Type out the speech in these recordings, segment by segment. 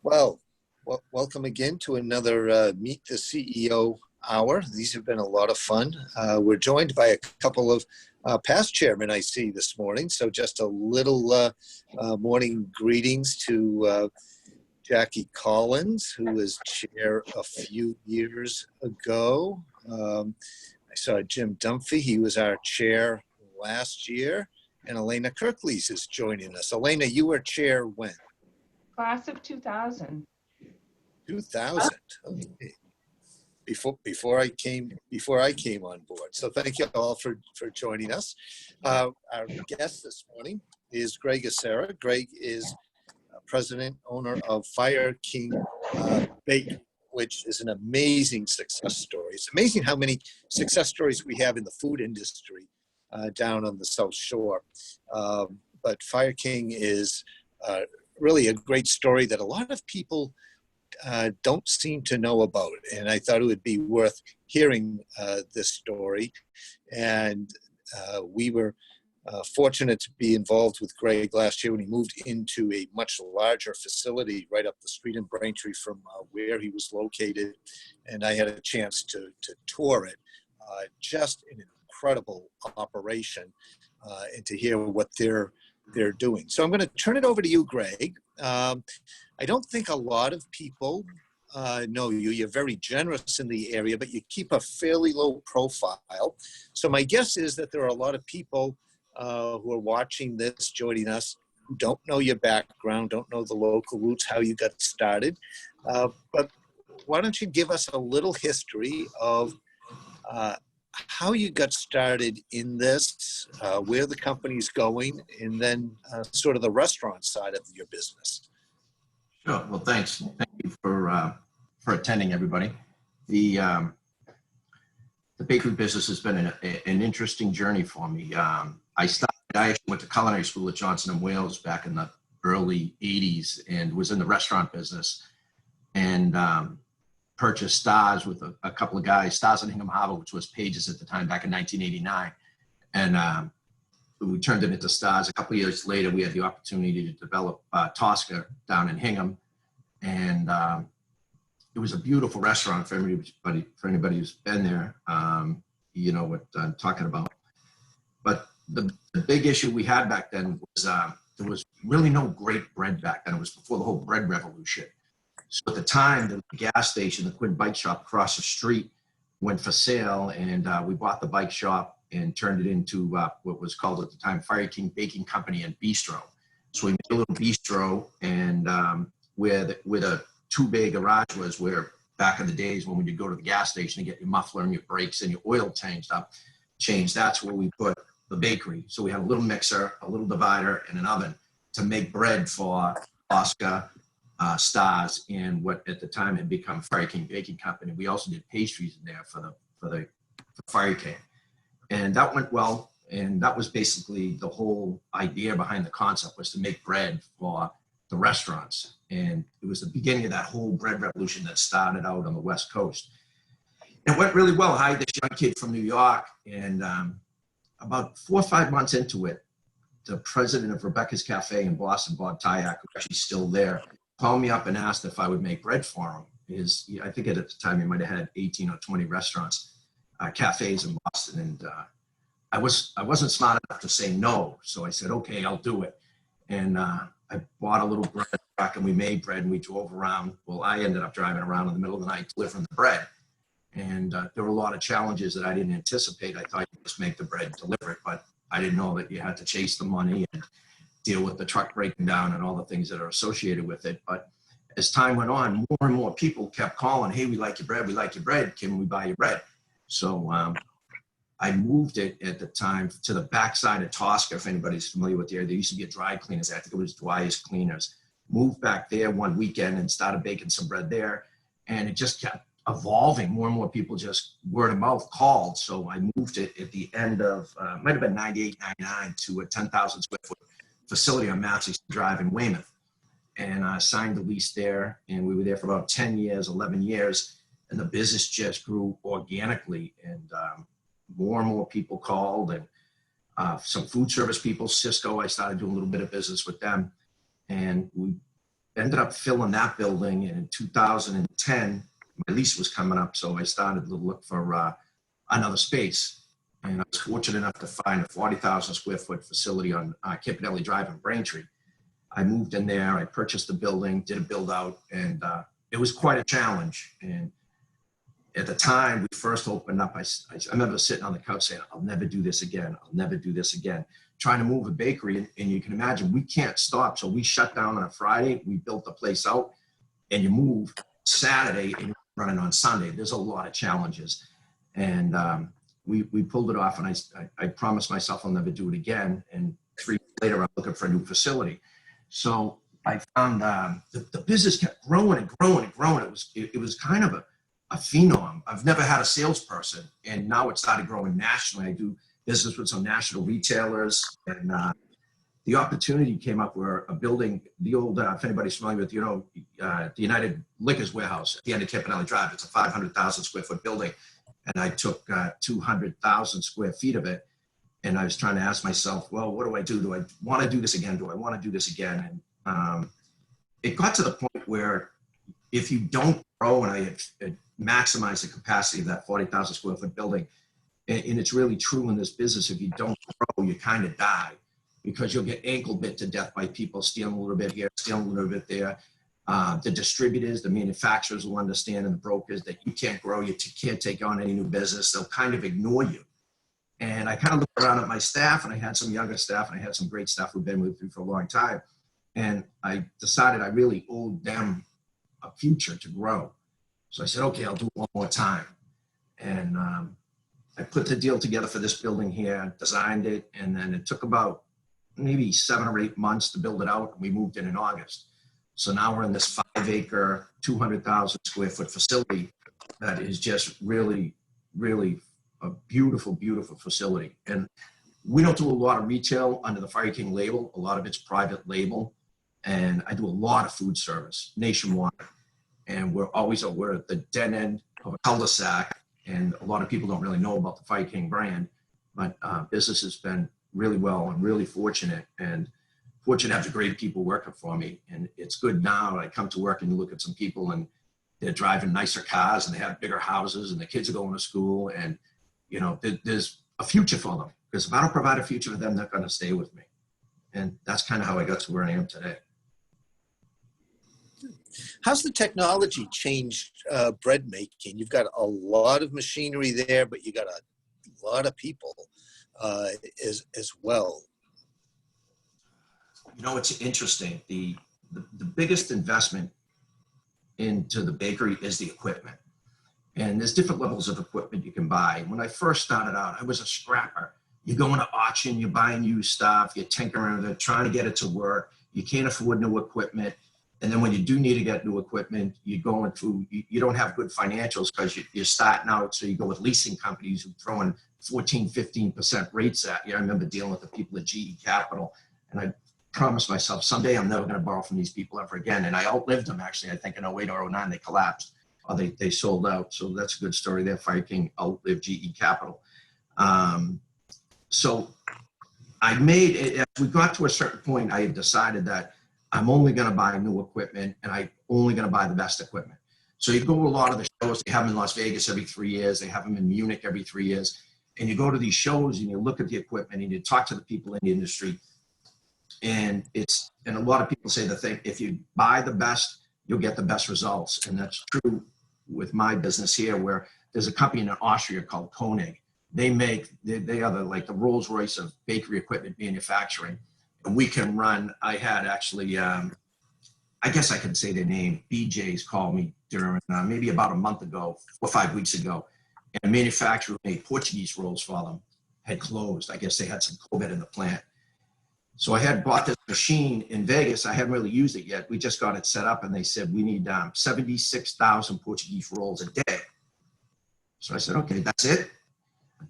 Well, welcome again to another Meet the CEO hour. These have been a lot of fun. We're joined by a couple of past chairmen I see this morning. So just a little morning greetings to Jackie Collins, who was chair a few years ago. I saw Jim Dunphy. He was our chair last year. And Elena Kirkiles is joining us. Elena, you were chair when? Class of 2000. 2000. Okay. Before I came on board. So thank you all for joining us. Our guest this morning is Greg Acerra. Greg is president owner of Fireking Bakery, which is an amazing success story. It's amazing how many success stories we have in the food industry down on the South Shore. But Fireking is really a great story that a lot of people don't seem to know about. And I thought it would be worth hearing this story. And we were fortunate to be involved with Greg last year when he moved into a much larger facility right up the street in Braintree from where he was located. And I had a chance to tour it. Just an incredible operation and to hear what they're doing. So I'm going to turn it over to you, Greg. I don't think a lot of people know you. You're very generous in the area, but you keep a fairly low profile. So my guess is that there are a lot of people who are watching this, joining us, who don't know your background, don't know the local roots, how you got started. But why don't you give us a little history of how you got started in this, where the company's going, and then sort of the restaurant side of your business. Sure. Well, thanks. Thank you for attending, everybody. The bakery business has been an interesting journey for me. I actually went to culinary school at Johnson & Wales back in the early 80s and was in the restaurant business and purchased Stars with a couple of guys, Stars in Hingham Harbor, which was Pages at the time back in 1989. And we turned it into Stars. A couple of years later, we had the opportunity to develop Tosca down in Hingham. And it was a beautiful restaurant for anybody who's been there. You know what I'm talking about. But the big issue we had back then was there was really no great bread back then. It was before the whole bread revolution. So at the time, the gas station, the Quinn Bike Shop across the street, went for sale, and we bought the bike shop and turned it into what was called at the time Fireking Baking Company and Bistro. So we made a little bistro, and where the two-bay garage was, where back in the days when you'd go to the gas station to get your muffler and your brakes and your oil changed, that's where we put the bakery. So we had a little mixer, a little divider, and an oven to make bread for Oscar, Stars, and what at the time had become Fireking Baking Company. We also did pastries in there for Fireking, and that went well. And that was basically the whole idea behind the concept, was to make bread for the restaurants. And it was the beginning of that whole bread revolution that started out on the West Coast. It went really well. I hired this young kid from New York, and about 4 or 5 months into it, the president of Rebecca's Cafe in Boston, Bob Tyak, who's actually still there, called me up and asked if I would make bread for him. I think at the time he might have had 18 or 20 restaurants, cafes in Boston, and I wasn't smart enough to say no, so I said, okay, I'll do it. And I bought a little bread truck, and we made bread, and we drove around. Well, I ended up driving around in the middle of the night delivering the bread, and there were a lot of challenges that I didn't anticipate. I thought you'd just make the bread and deliver it, but I didn't know that you had to chase the money and deal with the truck breaking down and all the things that are associated with it. But as time went on, more and more people kept calling, hey, we like your bread, we like your bread, can we buy your bread? So I moved it at the time to the backside of Tosca, if anybody's familiar with the area. There used to be a dry cleaners. I think it was Dwyer's Cleaners. Moved back there one weekend and started baking some bread there. And it just kept evolving. More and more people just word of mouth called. So I moved it at the end of, might have been 98, 99, to a 10,000 square foot facility on Massey Drive in Weymouth. And I signed the lease there, and we were there for about 10 years, 11 years. And the business just grew organically, and more and more people called, and some food service people, Cisco, I started doing a little bit of business with them. And we ended up filling that building. And in 2010, my lease was coming up. So I started to look for another space. And I was fortunate enough to find a 40,000 square foot facility on Campanelli Drive in Braintree. I moved in there, I purchased the building, did a build out, and it was quite a challenge. And at the time we first opened up, I remember sitting on the couch saying, I'll never do this again. I'll never do this again. Trying to move a bakery, and you can imagine we can't stop. So we shut down on a Friday, we built the place out, and you move Saturday and you're running on Sunday. There's a lot of challenges. And we pulled it off, and I promised myself I'll never do it again. And 3 years later, I'm looking for a new facility. So I found the business kept growing and growing and growing. It was kind of a phenom. I've never had a salesperson, and now it started growing nationally. I do business with some national retailers, and the opportunity came up where a building, the old, if anybody's familiar with, the United Liquors warehouse at the end of Campanelli Drive, it's a 500,000 square foot building. And I took 200,000 square feet of it. And I was trying to ask myself, well, what do I do? Do I want to do this again? Do I want to do this again? And it got to the point where if you don't grow, and I had maximized the capacity of that 40,000 square foot building, and it's really true in this business, if you don't grow, you kind of die, because you'll get ankle bit to death by people stealing a little bit here, stealing a little bit there. The distributors, the manufacturers will understand, and the brokers, that you can't grow, you can't take on any new business. They'll kind of ignore you. And I kind of looked around at my staff, and I had some younger staff, and I had some great staff who've been with me for a long time. And I decided I really owed them a future to grow. So I said, okay, I'll do it one more time. And I put the deal together for this building here, designed it, and then it took about maybe 7 or 8 months to build it out, and we moved in August. So now we're in this 5-acre, 200,000 square foot facility that is just really, really a beautiful, beautiful facility. And we don't do a lot of retail under the Fireking label. A lot of it's private label. And I do a lot of food service nationwide. And we're at the dead end of a cul-de-sac. And a lot of people don't really know about the Fireking brand, but business has been really well. I'm really fortunate, and fortunate to have the great people working for me. And it's good now. I come to work and you look at some people, and they're driving nicer cars, and they have bigger houses, and the kids are going to school, and there's a future for them. Because if I don't provide a future for them, they're going to stay with me. And that's kind of how I got to where I am today. How's the technology changed bread making? You've got a lot of machinery there, but you got a lot of people as well. It's interesting. The biggest investment into the bakery is the equipment. And there's different levels of equipment you can buy. When I first started out, I was a scrapper. You go into auction, you're buying used stuff, you're tinkering with it, trying to get it to work. You can't afford new equipment. And then when you do need to get new equipment, you're going through, you don't have good financials because you're starting out. So you go with leasing companies who throw in 14, 15% rates at you. I remember dealing with the people at GE Capital, and I promised myself someday I'm never going to borrow from these people ever again. And I outlived them, actually. I think in 08 or 09, they collapsed, or they sold out. So that's a good story there. Fireking outlived GE Capital. So I made it, as we got to a certain point, I had decided that I'm only going to buy new equipment, and I'm only going to buy the best equipment. So you go to a lot of the shows. They have them in Las Vegas every 3 years. They have them in Munich every 3 years. And you go to these shows and you look at the equipment and you talk to the people in the industry. And a lot of people say the thing, if you buy the best, you'll get the best results. And that's true with my business here, where there's a company in Austria called Koenig. They are like the Rolls Royce of bakery equipment manufacturing. And we can run, I had actually, I guess I can say their name, BJ's called me during maybe about a month ago, 4 or 5 weeks ago. And a manufacturer who made Portuguese rolls for them had closed. I guess they had some COVID in the plant. So I had bought this machine in Vegas. I hadn't really used it yet. We just got it set up, and they said, we need 76,000 Portuguese rolls a day. So I said, okay, that's it.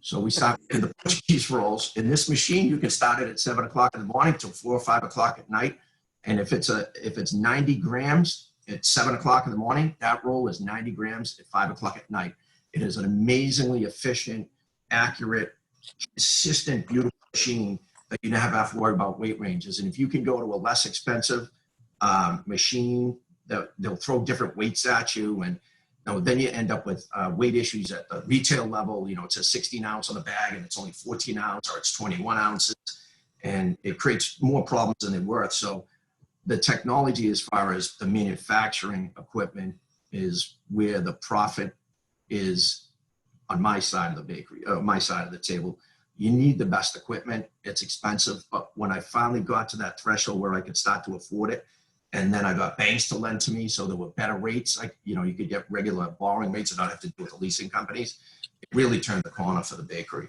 So we started in the Portuguese rolls. In this machine, you can start it at 7 o'clock in the morning till 4 or 5 o'clock at night. And if it's 90 grams at 7 o'clock in the morning, that roll is 90 grams at 5 o'clock at night. It is an amazingly efficient, accurate, consistent, beautiful machine that you never have to worry about weight ranges. And if you can go to a less expensive machine that they'll throw different weights at you. And then you end up with weight issues at the retail level. You know, it says 16 ounce on the bag and it's only 14 ounce or it's 21 ounces. And it creates more problems than they're worth. So the technology, as far as the manufacturing equipment, is where the profit is on my side of the bakery, my side of the table. You need the best equipment. It's expensive. But when I finally got to that threshold where I could start to afford it, and then I got banks to lend to me, so there were better rates. Like, you know, you could get regular borrowing rates and not have to do with the leasing companies. It really turned the corner for the bakery.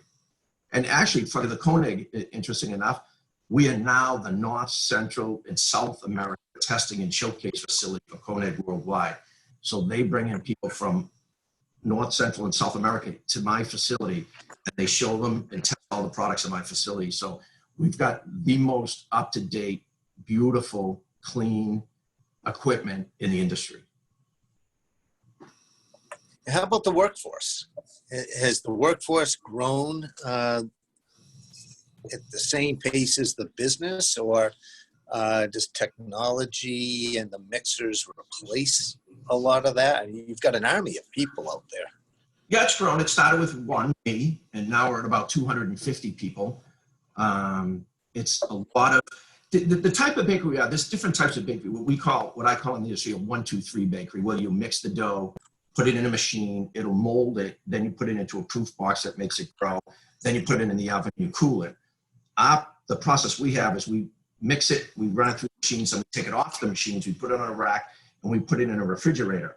And actually, for the Koenig, interesting enough, we are now the North, Central, and South America testing and showcase facility for Koenig worldwide. So they bring in people from North, Central, and South America to my facility, and they show them and test all the products in my facility. So we've got the most up-to-date, beautiful, clean equipment in the industry. How about the workforce? Has the workforce grown at the same pace as the business, or does technology and the mixers replace a lot of that? I mean, you've got an army of people out there. Yeah, it's grown. It started with me, and now we're at about 250 people. It's a lot of the type of bakery we are. There's different types of bakery. What I call in the industry a 1-2-3 bakery, where you mix the dough, put it in a machine, it'll mold it, then you put it into a proof box that makes it grow, then you put it in the oven, you cool it. The process we have is we mix it, we run it through the machines, and we take it off the machines, we put it on a rack, and we put it in a refrigerator.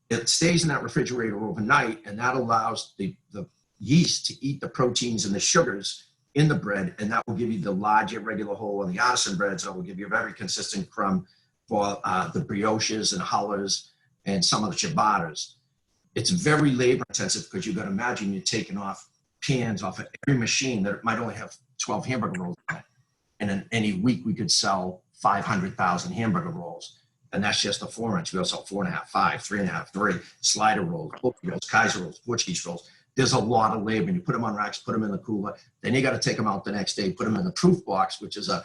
It stays in that refrigerator overnight, and that allows the yeast to eat the proteins and the sugars in the bread, and that will give you the large irregular hole on the artisan breads. That will give you a very consistent crumb for the brioches and challas and some of the ciabattas. It's very labor intensive, because you've got to imagine you're taking off pans off of every machine that might only have 12 hamburger rolls on it. And in any week we could sell 500,000 hamburger rolls. And that's just the 4-inch. We also sell 4.5, 5, 3.5, 3, slider rolls, Kaiser rolls, Portuguese rolls. There's a lot of labor, and you put them on racks, put them in the cooler. Then you got to take them out the next day, put them in the proof box, which is a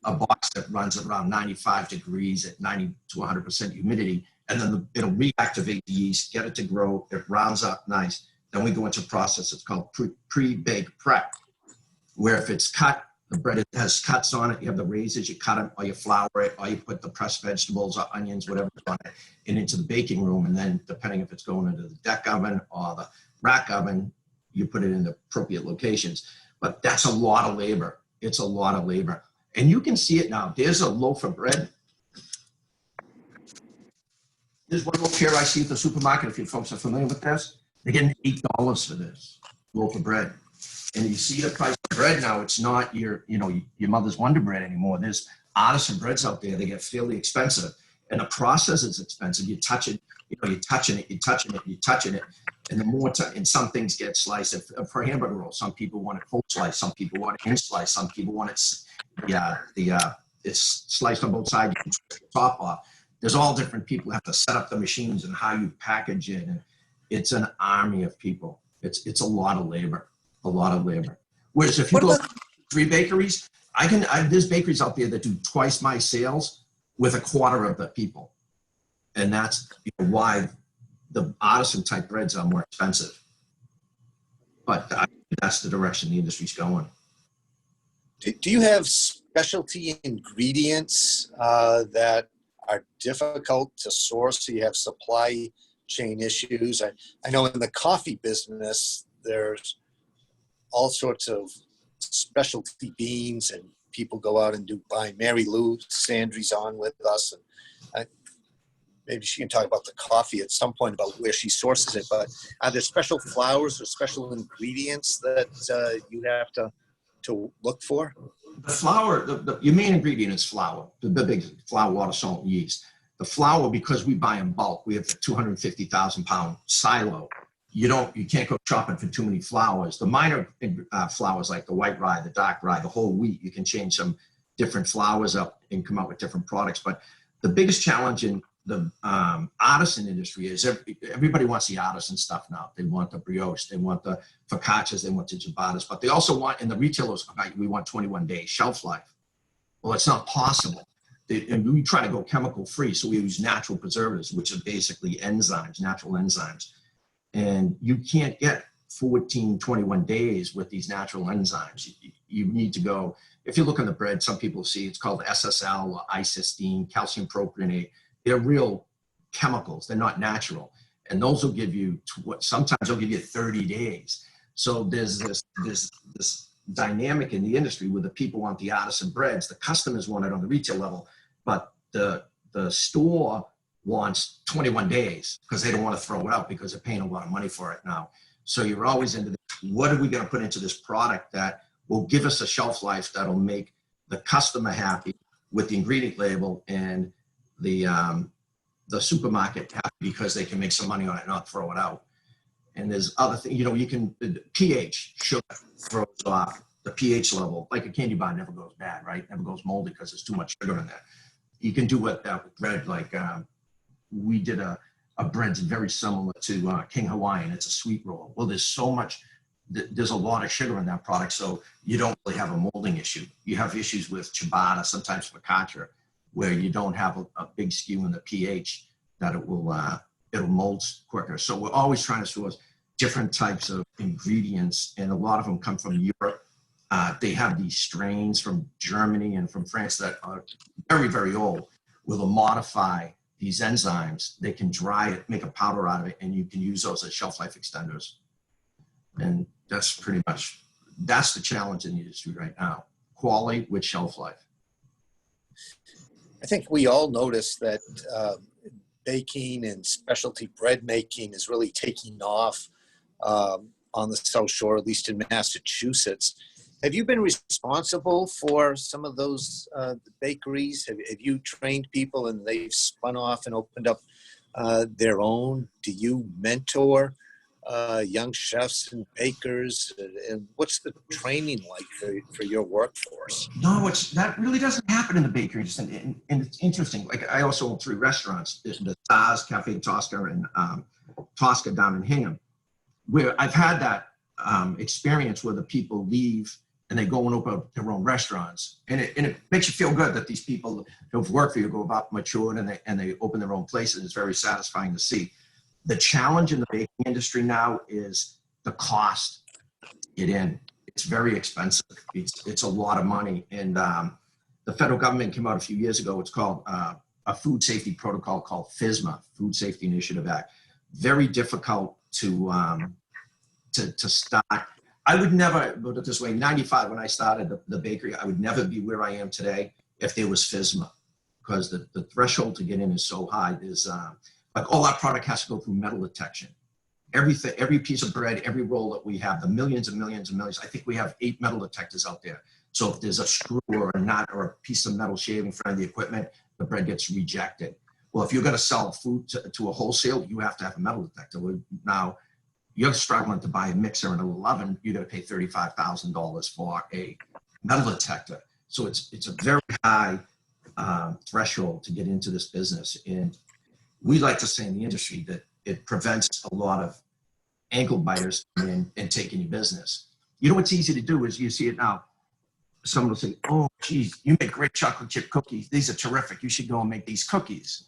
box that runs around 95 degrees at 90 to 100% humidity. And then it'll reactivate the yeast, get it to grow. It rounds up nice. Then we go into a process that's called pre-bake prep, where if it's cut, the bread has cuts on it, you have the razors, you cut them, or you flour it, or you put the pressed vegetables or onions, whatever's on it, and into the baking room. And then depending if it's going into the deck oven or the rack oven, you put it in the appropriate locations. But that's a lot of labor. It's a lot of labor. And you can see it now. There's a loaf of bread. There's one loaf here I see at the supermarket. If you folks are familiar with this, they're getting $8 for this loaf of bread. And you see the price of bread now. It's not your mother's Wonder Bread anymore. There's artisan breads out there. They get fairly expensive, and the process is expensive. You touch it, you're touching it, and the more and some things get sliced. For a hamburger roll, some people want it full slice, some people want it in slice, some people want it it's sliced on both sides. You can twist the top off. There's all different people who have to set up the machines and how you package it, and it's an army of people. It's a lot of labor. A lot of labor. Whereas if you go to 3 bakeries, there's bakeries out there that do twice my sales with a quarter of the people. And that's why the artisan type breads are more expensive. But that's the direction the industry's going. Do you have specialty ingredients that are difficult to source? So you have supply chain issues. I know in the coffee business, there's all sorts of specialty beans, and people go out and buy Mary Lou Sandry's on with us, and maybe she can talk about the coffee at some point about where she sources it. But are there special flours or special ingredients that you have to look for? The flour, your main ingredient is flour. The big flour, water, salt, and yeast. The flour, because we buy in bulk, we have a 250,000 pound silo. You can't go shopping for too many flours. The minor flours like the white rye, the dark rye, the whole wheat, you can change some different flours up and come out with different products. But the biggest challenge in the artisan industry is everybody wants the artisan stuff now. They want the brioche, they want the focaccias, they want the ciabattas, but they also want, and the retailers, we want 21 days shelf life. Well, it's not possible. and we try to go chemical free. So we use natural preservatives, which are basically enzymes, natural enzymes. And you can't get 14, 21 days with these natural enzymes. You need to go, if you look on the bread, some people see it's called SSL or icysteine, calcium propionate. They're real chemicals. They're not natural. And those will give you, sometimes they'll give you 30 days. So there's this dynamic in the industry where the people want the artisan breads, the customers want it on the retail level, but the store wants 21 days because they don't want to throw it out because they're paying a lot of money for it now. So you're always into this, what are we going to put into this product that will give us a shelf life that'll make the customer happy with the ingredient label and the supermarket happy because they can make some money on it, not throw it out. And there's other things, you can, the pH, sugar throws off the pH level. Like a candy bar never goes bad, right? Never goes moldy because there's too much sugar in there. You can do with bread, like we did a bread very similar to King Hawaiian. It's a sweet roll. Well, there's a lot of sugar in that product, so you don't really have a molding issue. You have issues with ciabatta, sometimes focaccia, where you don't have a big skew in the pH that it'll mold quicker. So we're always trying to source different types of ingredients, and a lot of them come from Europe. They have these strains from Germany and from France that are very, very old, where they'll modify these enzymes. They can dry it, make a powder out of it, and you can use those as shelf life extenders. And that's the challenge in the industry right now, quality with shelf life. I think we all notice that baking and specialty bread making is really taking off on the South Shore, at least in Massachusetts. Have you been responsible for some of those bakeries? Have you trained people and they've spun off and opened up their own? Do you mentor young chefs and bakers? And what's the training like for your workforce? No, that really doesn't happen in the bakeries. And it's interesting. Like I also own 3 restaurants, the Stars, Cafe Tosca, and Tosca down in Hingham, where I've had that experience where the people leave and they go and open up their own restaurants. And it makes you feel good that these people who've worked for you go about matured and they open their own places. It's very satisfying to see. The challenge in the baking industry now is the cost to get in. It's very expensive. It's a lot of money. And the federal government came out a few years ago. It's called a food safety protocol called FSMA, Food Safety Initiative Act. Very difficult to start. I would never, put it this way, 95 when I started the bakery, I would never be where I am today if there was FSMA, because the threshold to get in is so high. There's like all our product has to go through metal detection. Everything, every piece of bread, every roll that we have, the millions and millions and millions, I think we have 8 metal detectors out there. So if there's a screw or a nut or a piece of metal shaving in front of the equipment, the bread gets rejected. Well, if you're going to sell food to a wholesale, you have to have a metal detector. Now, you're struggling to buy a mixer and an 11, you're going to pay $35,000 for a metal detector. So it's a very high threshold to get into this business. And we like to say in the industry that it prevents a lot of ankle biters and taking your business. You know what's easy to do is you see it now. Someone will say, oh, geez, you make great chocolate chip cookies. These are terrific. You should go and make these cookies.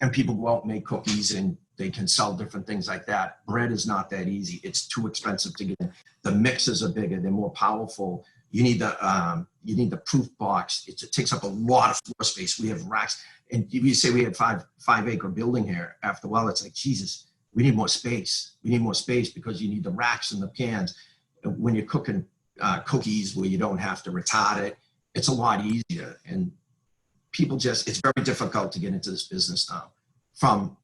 And people go out and make cookies and they can sell different things like that. Bread is not that easy. It's too expensive to get in. The mixers are bigger. They're more powerful. You need the proof box. It takes up a lot of floor space. We have racks. And we say we had 5-acre building here. After a while, it's like, Jesus, we need more space. We need more space because you need the racks and the pans. When you're cooking cookies where you don't have to retard it, it's a lot easier. And people it's very difficult to get into this business now from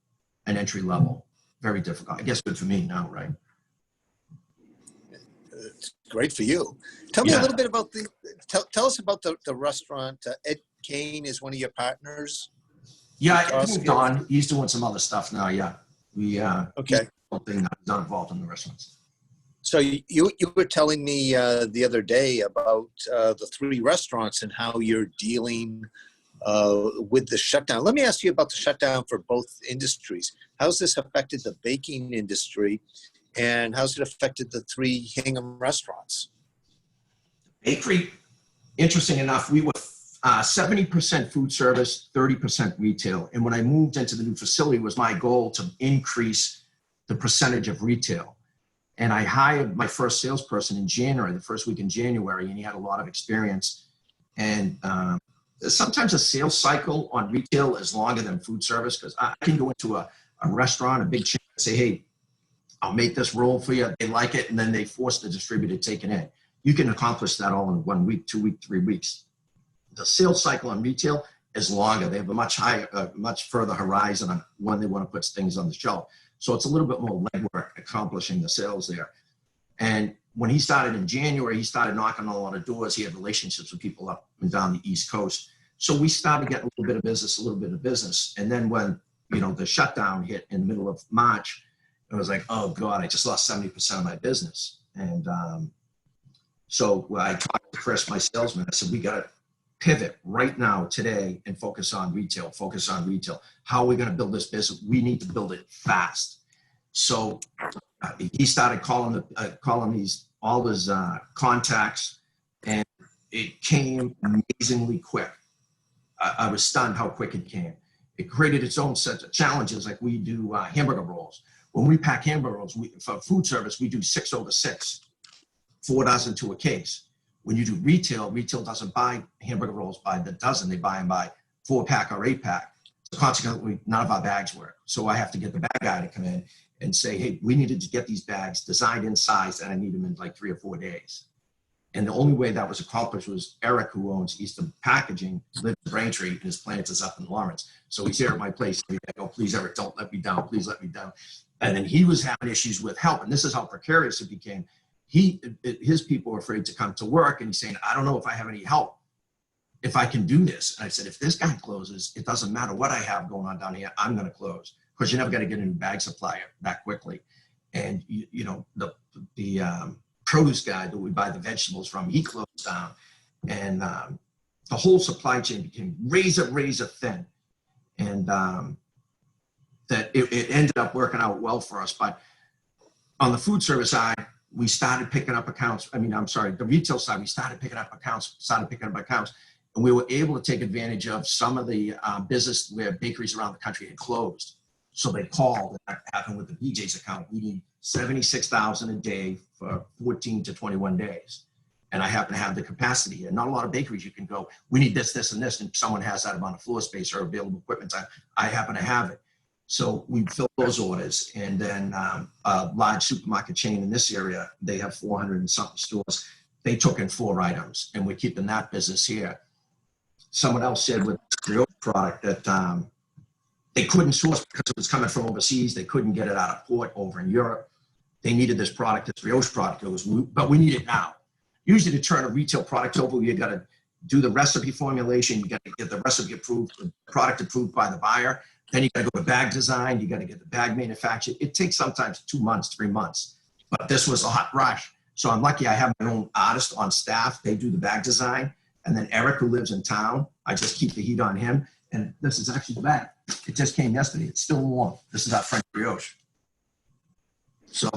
an entry level. Very difficult. I guess good for me now, right? It's great for you. Tell me a little bit about tell us about the restaurant. Ed Kane is one of your partners. Yeah, I think Don, he's doing some other stuff now. Yeah, okay. He's not involved in the restaurants. So you were telling me the other day about the 3 restaurants and how you're dealing with the shutdown. Let me ask you about the shutdown for both industries. How's this affected the baking industry, and how's it affected the 3 Hingham restaurants? Bakery, interesting enough, we were 70% food service, 30% retail. And when I moved into the new facility, it was my goal to increase the percentage of retail. And I hired my first salesperson in January, the first week in January, and he had a lot of experience. And sometimes a sales cycle on retail is longer than food service, because I can go into a restaurant, a big chain, and say, hey, I'll make this roll for you. They like it, and then they force the distributor to take it in. You can accomplish that all in 1 week, 2 weeks, 3 weeks. The sales cycle on retail is longer. They have a much higher, much further horizon on when they want to put things on the shelf. So it's a little bit more legwork accomplishing the sales there. And when he started in January, he started knocking on a lot of doors. He had relationships with people up and down the East Coast. So we started getting a little bit of business. And then when, the shutdown hit in the middle of March, it was like, oh God, I just lost 70% of my business. And so I talked to Chris, my salesman. I said, we got to pivot right now, today, and focus on retail. How are we going to build this business? We need to build it fast. So he started calling all his contacts, and it came amazingly quick. I was stunned how quick it came. It created its own set of challenges. Like we do hamburger rolls. When we pack hamburger rolls for food service, we do 6 over 6, 4 dozen to a case. When you do retail doesn't buy hamburger rolls by the dozen. They buy them by 4-pack or 8-pack. So consequently, none of our bags work. So I have to get the bag guy to come in and say, hey, we needed to get these bags designed in size, and I need them in like 3 or 4 days. And the only way that was accomplished was Eric, who owns Eastern Packaging, lives in Braintree, and his plant is up in Lawrence. So he's here at my place. I go, please, Eric, don't let me down. Please let me down. And then he was having issues with help. And this is how precarious it became. His people were afraid to come to work, and he's saying, I don't know if I have any help, if I can do this. And I said, if this guy closes, it doesn't matter what I have going on down here, I'm going to close, because you're never going to get a new bag supplier that quickly. And the produce guy that we buy the vegetables from, he closed down, and the whole supply chain became razor thin. And that it ended up working out well for us. But on the food service side, we started picking up accounts. The retail side, we started picking up accounts, and we were able to take advantage of some of the business where bakeries around the country had closed. So they called, and that happened with the BJ's account. We need 76,000 a day for 14 to 21 days. And I happen to have the capacity. And not a lot of bakeries you can go, we need this, this, and this, and someone has that amount of floor space or available equipment time. I happen to have it. So we filled those orders. And then a large supermarket chain in this area, they have 400 and something stores. They took in 4 items, and we're keeping that business here. Someone else said with the brioche product that they couldn't source because it was coming from overseas. They couldn't get it out of port over in Europe. They needed this product, this brioche product, but we need it now. Usually to turn a retail product over, you got to do the recipe formulation. You got to get the recipe approved, the product approved by the buyer. Then you got to go to bag design. You got to get the bag manufactured. It takes sometimes 2 months, 3 months. But this was a hot rush. So I'm lucky I have my own artist on staff. They do the bag design. And then Eric, who lives in town, I just keep the heat on him. And this is actually the bag. It just came yesterday. It's still warm. This is our French brioche. So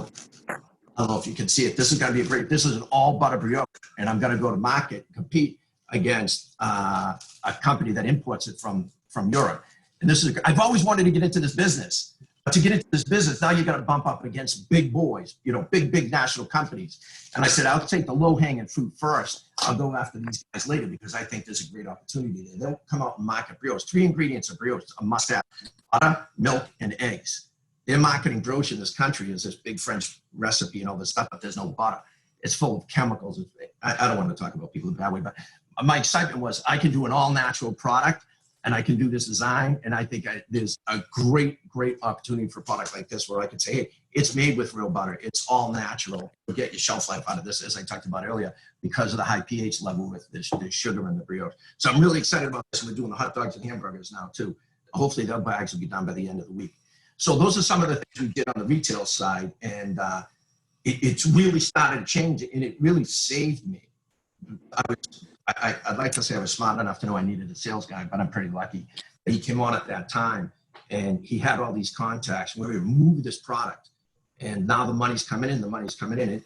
I don't know if you can see it. This is going to be this is an all butter brioche. And I'm going to go to market, compete against a company that imports it from Europe. And I've always wanted to get into this business. But to get into this business, now you got to bump up against big boys, big national companies. And I said, I'll take the low-hanging fruit first. I'll go after these guys later, because I think there's a great opportunity there. They'll come out and market brioche. 3 ingredients of brioche, a must-have: butter, milk, and eggs. They're marketing brioche in this country as this big French recipe and all this stuff, but there's no butter. It's full of chemicals. I don't want to talk about people that way, but my excitement was I can do an all-natural product, and I can do this design. And I think there's a great opportunity for a product like this, where I can say, hey, it's made with real butter. It's all natural. You'll get your shelf life out of this, as I talked about earlier, because of the high pH level with the sugar in the brioche. So I'm really excited about this. We're doing the hot dogs and hamburgers now too. Hopefully their bags will be done by the end of the week. So those are some of the things we did on the retail side. And it's really started to change, and it really saved me. I'd like to say I was smart enough to know I needed a sales guy, but I'm pretty lucky that he came on at that time, and he had all these contacts where we moved this product, and now the money's coming in. And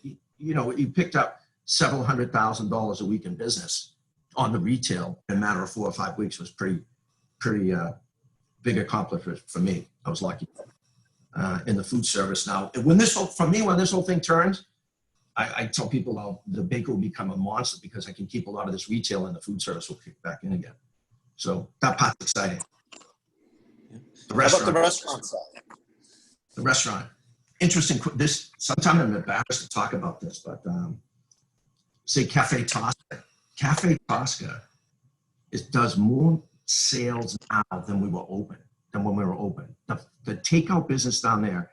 he picked up several $100,000 a week in business on the retail in a matter of 4 or 5 weeks was pretty big accomplishment for me. I was lucky. In the food service now, when this whole thing turns, I tell people, well, the baker will become a monster because I can keep a lot of this retail and the food service will kick back in again. So that part's exciting. How about the restaurant side? The restaurant. Interesting. Sometimes I'm embarrassed to talk about this, but say Cafe Tosca. Cafe Tosca does more sales now than when we were open. The takeout business down there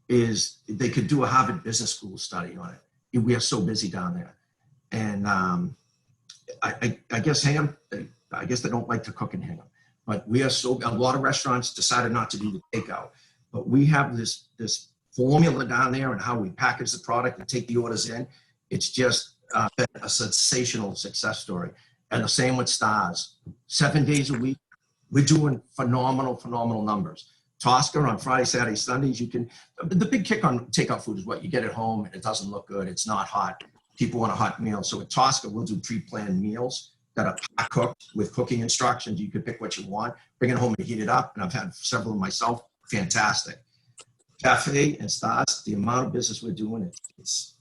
they could do a Harvard Business School study on it. We are so busy down there. And I guess Hingham, I guess they don't like to cook in Hingham, but a lot of restaurants decided not to do the takeout. But we have this formula down there and how we package the product and take the orders in. It's just been a sensational success story. And the same with Stars. 7 days a week, we're doing phenomenal numbers. Tosca on Friday, Saturday, Sundays, the big kick on takeout food is what you get at home and it doesn't look good. It's not hot. People want a hot meal. So at Tosca, we'll do pre-planned meals that are cooked with cooking instructions. You can pick what you want, bring it home and heat it up. And I've had several of myself. Fantastic. Cafe and Stars, the amount of business we're doing, it's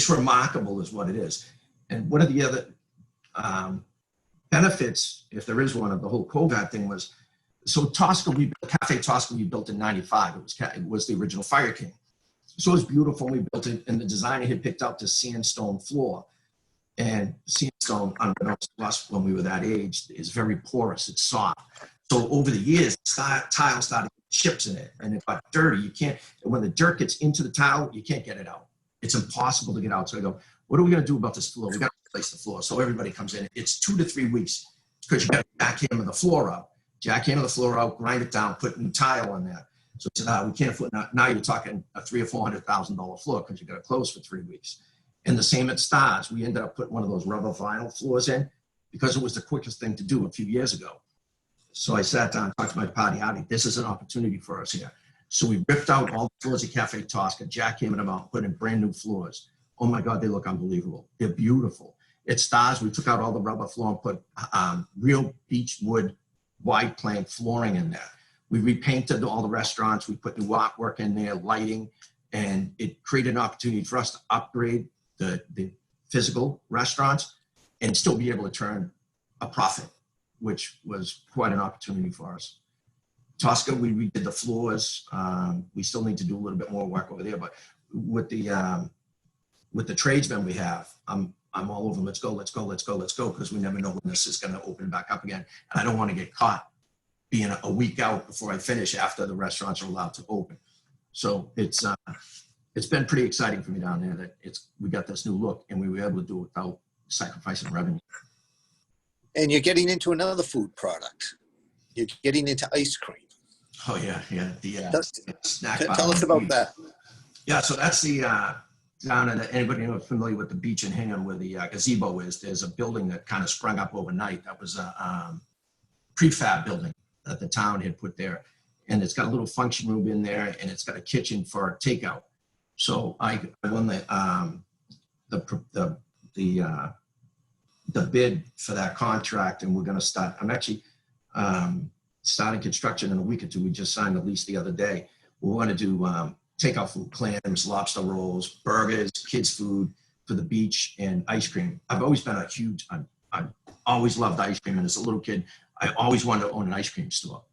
remarkable is what it is. And one of the other benefits, if there is one, of the whole COVID thing was, so Cafe Tosca we built in '95. It was the original Fireking. So it was beautiful. We built it, and the designer had picked out the sandstone floor. And sandstone, unbeknownst to us when we were that age, is very porous. It's soft. So over the years, tile started chips in it, and it got dirty. And when the dirt gets into the tile, you can't get it out. It's impossible to get out. So I go, what are we going to do about this floor? We got to replace the floor. So everybody comes in. It's 2 to 3 weeks because you got to jackhammer the floor up. Jackhammer the floor out, grind it down, put new tile on there. So I said, we can't afford. Now you're talking a $300,000 or $400,000 floor because you got to close for 3 weeks. And the same at Stars. We ended up putting one of those rubber vinyl floors in because it was the quickest thing to do a few years ago. So I sat down and talked to my party, this is an opportunity for us here. So we ripped out all the floors at Cafe Tosca, jackhammered them out, put in brand new floors. Oh my God, they look unbelievable. They're beautiful. At Stars, we took out all the rubber floor and put real beech wood wide plank flooring in there. We repainted all the restaurants. We put new artwork in there, lighting, and it created an opportunity for us to upgrade the physical restaurants and still be able to turn a profit, which was quite an opportunity for us. Tosca, we redid the floors. We still need to do a little bit more work over there, but with the tradesmen we have, I'm all over them. Let's go, because we never know when this is going to open back up again. And I don't want to get caught being a week out before I finish after the restaurants are allowed to open. So it's been pretty exciting for me down there that we got this new look and we were able to do it without sacrificing revenue. And you're getting into another food product. You're getting into ice cream. Oh yeah. Snack bar. Tell us about that. Yeah, so that's the down at anybody familiar with the beach in Hingham where the gazebo is. There's a building that kind of sprung up overnight. That was a prefab building that the town had put there, and it's got a little function room in there, and it's got a kitchen for takeout. So I won the bid for that contract, and we're going to start. I'm actually starting construction in a week or two. We just signed the lease the other day. We want to do takeout food, clams, lobster rolls, burgers, kids food for the beach, and ice cream. I've always been I've always loved ice cream, and as a little kid, I always wanted to own an ice cream store.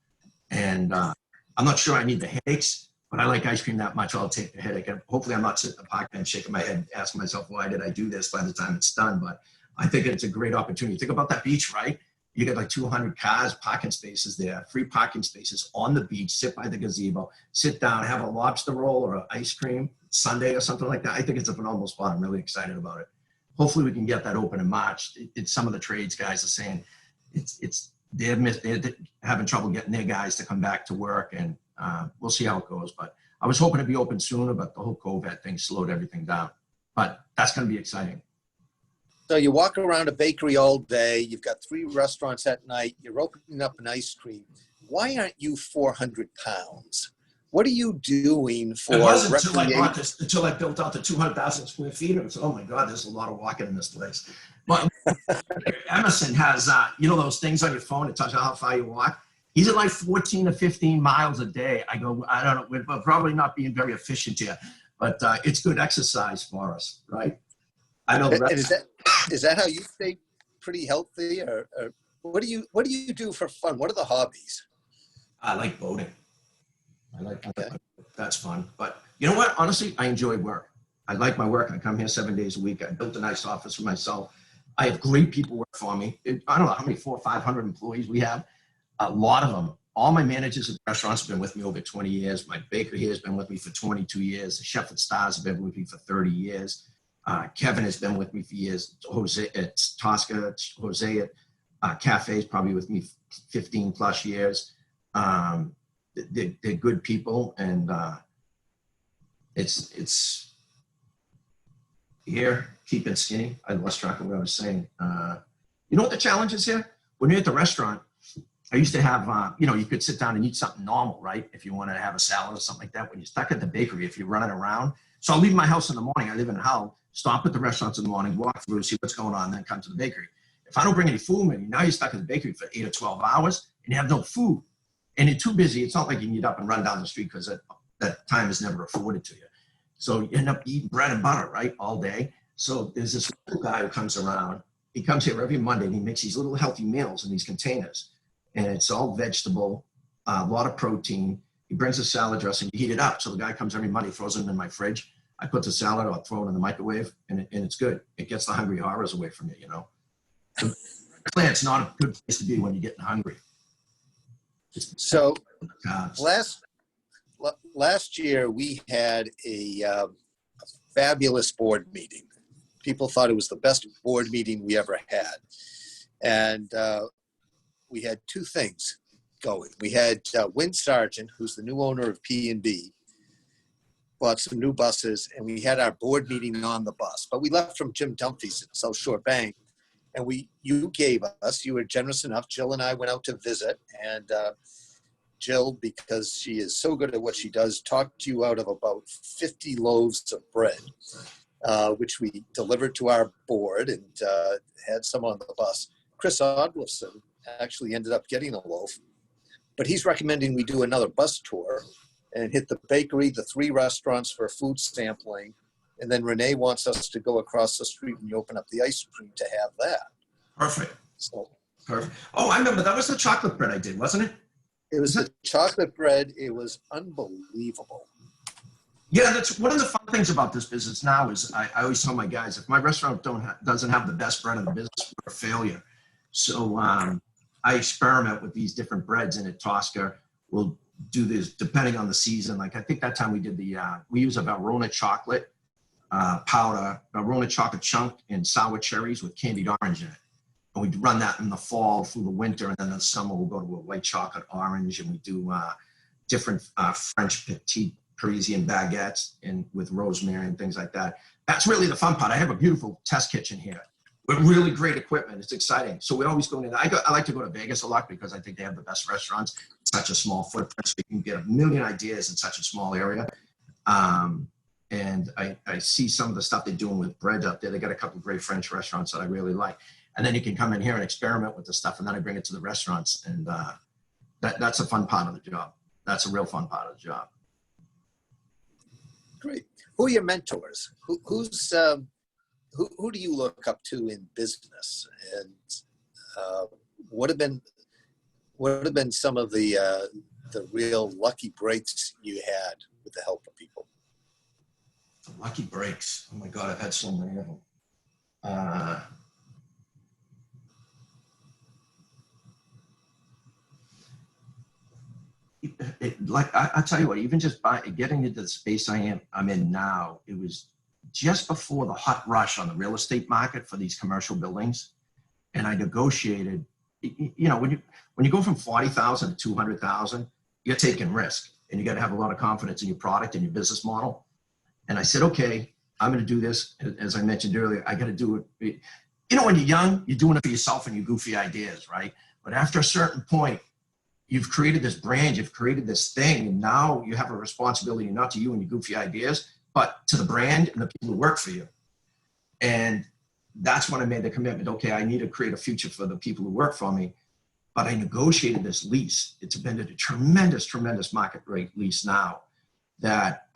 And I'm not sure I need the headaches, but I like ice cream that much. I'll take the headache. And hopefully I'm not sitting in the park and shaking my head, asking myself, why did I do this by the time it's done? But I think it's a great opportunity. Think about that beach, right? You get like 200 cars, parking spaces there, free parking spaces on the beach, sit by the gazebo, sit down, have a lobster roll or an ice cream sundae or something like that. I think it's a phenomenal spot. I'm really excited about it. Hopefully we can get that open in March. It's some of the trades guys are saying they're having trouble getting their guys to come back to work, and we'll see how it goes. But I was hoping to be open sooner, but the whole COVID thing slowed everything down. But that's going to be exciting. So you walk around a bakery all day. You've got 3 restaurants at night. You're opening up an ice cream. Why aren't you 400 pounds? What are you doing for recreation? Until I built out the 200,000 square feet. It was, oh my God, there's a lot of walking in this place. But Emerson has, you know, those things on your phone that tells you how far you walk. He's at like 14 to 15 miles a day. I go, I don't know, we're probably not being very efficient here, but it's good exercise for us, right? I know the And rest. is that how you stay pretty healthy, or what do you do for fun? What are the hobbies? I like boating. Okay. That's fun. But you know what? Honestly, I enjoy work. I like my work. I come here 7 days a week. I built a nice office for myself. I have great people work for me. I don't know how many, 400 or 500 employees we have. A lot of them. All my managers at restaurants have been with me over 20 years. My baker here has been with me for 22 years. The chef at Stars has been with me for 30 years. Kevin has been with me for years. Jose at Tosca, Jose at Cafe is probably with me 15 plus years. They're good people, and it's here, keep it skinny. I lost track of what I was saying. You know what the challenge is here? When you're at the restaurant, I used to have, you know, you could sit down and eat something normal, right? If you wanted to have a salad or something like that. When you're stuck at the bakery, if you're running around. So I'll leave my house in the morning. I live in Hull. Stop at the restaurants in the morning, walk through, see what's going on, then come to the bakery. If I don't bring any food with me, now you're stuck at the bakery for 8 or 12 hours and you have no food. And you're too busy. It's not like you can get up and run down the street because that time is never afforded to you. So you end up eating bread and butter, right, all day. So there's this little guy who comes around. He comes here every Monday and he makes these little healthy meals in these containers. And it's all vegetable, a lot of protein. He brings a salad dressing, you heat it up. So the guy comes every Monday, throws it in my fridge. I put the salad, I'll throw it in the microwave, and it's good. It gets the hungry horrors away from you, you know. It's not a good place to be when you're getting hungry. So last year we had a fabulous board meeting. People thought it was the best board meeting we ever had. And we had two things going. We had Win Sargent, who's the new owner of P&B, bought some new buses, and we had our board meeting on the bus. But we left from Jim Dunphy's at South Shore Bank, and you were generous enough. Jill and I went out to visit, and Jill, because she is so good at what she does, talked you out of about 50 loaves of bread, which we delivered to our board and had some on the bus. Chris Odlifson actually ended up getting a loaf, but he's recommending we do another bus tour and hit the bakery, the 3 restaurants for food sampling, and then Renee wants us to go across the street and you open up the ice cream to have that. Perfect. So, Perfect. Oh, I remember that was the chocolate bread I did, wasn't it? it was the chocolate bread. It was unbelievable. Yeah, that's one of the fun things about this business now is I always tell my guys, if my restaurant doesn't have the best bread in the business, we're a failure. So I experiment with these different breads, and at Tosca, we'll do this depending on the season. Like I think that time we did we use a Verona chocolate powder, Verona chocolate chunk, and sour cherries with candied orange in it. And we run that in the fall through the winter, and then in the summer we'll go to a white chocolate orange, and we do different French petite Parisian baguettes and with rosemary and things like that. That's really the fun part. I have a beautiful test kitchen here with really great equipment. It's exciting. So we always go in. I like to go to Vegas a lot because I think they have the best restaurants. It's such a small footprint, so you can get a million ideas in such a small area. And I see some of the stuff they're doing with bread up there. They got a couple of great French restaurants that I really like. And then you can come in here and experiment with the stuff, and then I bring it to the restaurants. And that's a fun part of the job. That's a real fun part of the job. Great. Who are your mentors? Who do you look up to in business? And what have been some of the real lucky breaks you had with the help of people? The lucky breaks. Oh my God, I've had so many of them. I tell you what, even just getting into the space I'm in now, it was just before the hot rush on the real estate market for these commercial buildings. And I negotiated, you know, when you go from 40,000 to 200,000, you're taking risk, and you got to have a lot of confidence in your product and your business model. And I said, okay, I'm going to do this. As I mentioned earlier, I got to do it. You know, when you're young, you're doing it for yourself and your goofy ideas, right? But after a certain point, you've created this brand, you've created this thing, and now you have a responsibility not to you and your goofy ideas, but to the brand and the people who work for you. And that's when I made the commitment. Okay, I need to create a future for the people who work for me. But I negotiated this lease. It's been a tremendous, tremendous market rate lease now that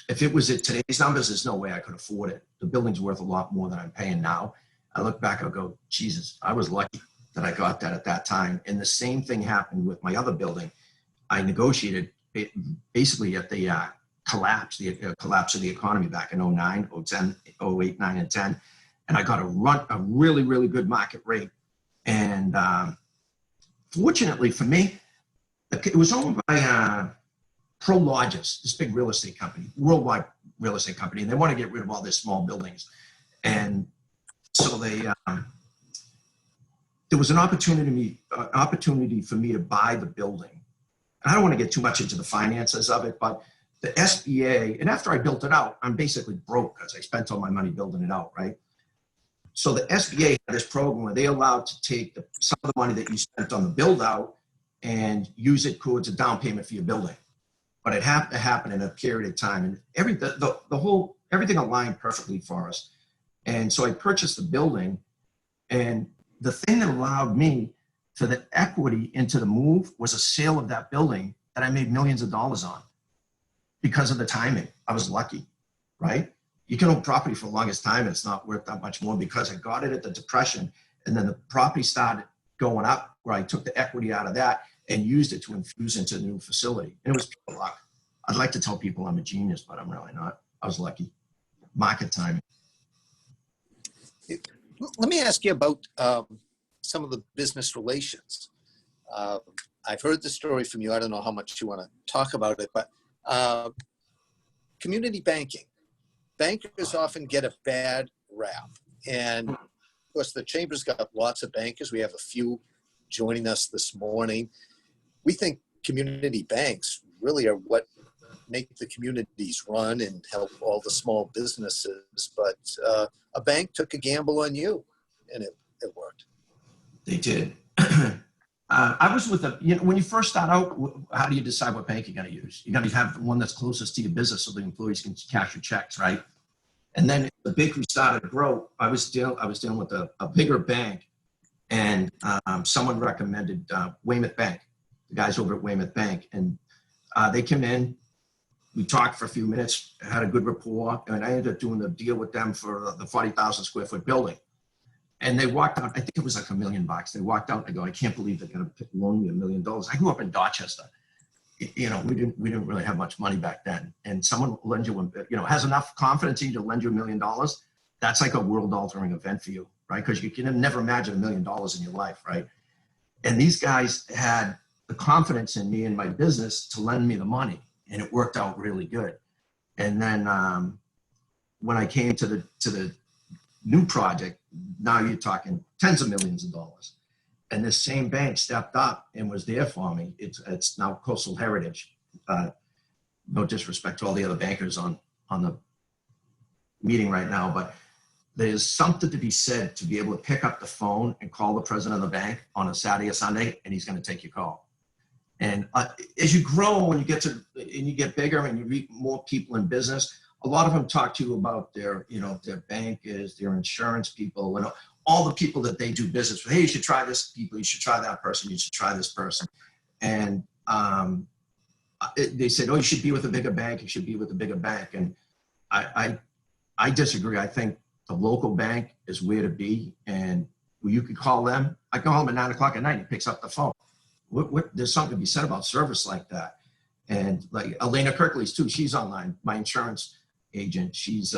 if it was at today's numbers, there's no way I could afford it. The building's worth a lot more than I'm paying now. I look back, I'll go, Jesus, I was lucky that I got that at that time. And the same thing happened with my other building. I negotiated it basically at the collapse of the economy back in 09, 10, 08, 9, and 10. And I got a really, really good market rate. And fortunately for me, it was owned by Prologis, this big real estate company, worldwide real estate company, and they want to get rid of all their small buildings. And so there was an opportunity for me to buy the building. And I don't want to get too much into the finances of it, but the SBA, and after I built it out, I'm basically broke because I spent all my money building it out, right? So the SBA had this program where they allowed to take some of the money that you spent on the build out and use it towards a down payment for your building. But it had to happen in a period of time, and everything aligned perfectly for us. And so I purchased the building, and the thing that allowed me for the equity into the move was a sale of that building that I made millions of dollars on because of the timing. I was lucky, right? You can own property for the longest time and it's not worth that much more because I got it at the Depression, and then the property started going up where I took the equity out of that and used it to infuse into the new facility. And it was pure luck. I'd like to tell people I'm a genius, but I'm really not. I was lucky. Market timing. Let me ask you about some of the business relations. I've heard the story from you. I don't know how much you want to talk about it, but community banking. Bankers often get a bad rap. And of course, the Chamber's got lots of bankers. We have a few joining us this morning. We think community banks really are what make the communities run and help all the small businesses. But a bank took a gamble on you, and it worked. They did. I was with when you first start out, how do you decide what bank you're going to use? You're going to have the one that's closest to your business so the employees can cash your checks, right? And then the bakery started to grow. I was dealing with a bigger bank, and someone recommended Weymouth Bank, the guys over at Weymouth Bank. And they came in, we talked for a few minutes, had a good rapport, and I ended up doing the deal with them for the 40,000 square foot building. And they walked out, I think it was like $1 million. They walked out and I go, I can't believe they're going to loan me $1 million. I grew up in Dorchester. You know, we didn't really have much money back then. And someone will lend you, has enough confidence in you to lend you $1 million. That's like a world altering event for you, right? Because you can never imagine $1 million in your life, right? And these guys had the confidence in me and my business to lend me the money, and it worked out really good. And then when I came to the new project, now you're talking tens of millions of dollars. And this same bank stepped up and was there for me. It's now Coastal Heritage. No disrespect to all the other bankers on the meeting right now, but there's something to be said to be able to pick up the phone and call the president of the bank on a Saturday or Sunday, and he's going to take your call. And as you grow and you get bigger and you meet more people in business, a lot of them talk to you about their bankers, their insurance people, and all the people that they do business with. Hey, you should try this people, you should try that person, you should try this person. And they said, oh, you should be with a bigger bank, you should be with a bigger bank. And I disagree. I think the local bank is where to be, and you could call them. I call him at 9 o'clock at night, he picks up the phone. There's something to be said about service like that. And like Elena Kirkiles too, she's online, my insurance agent. She's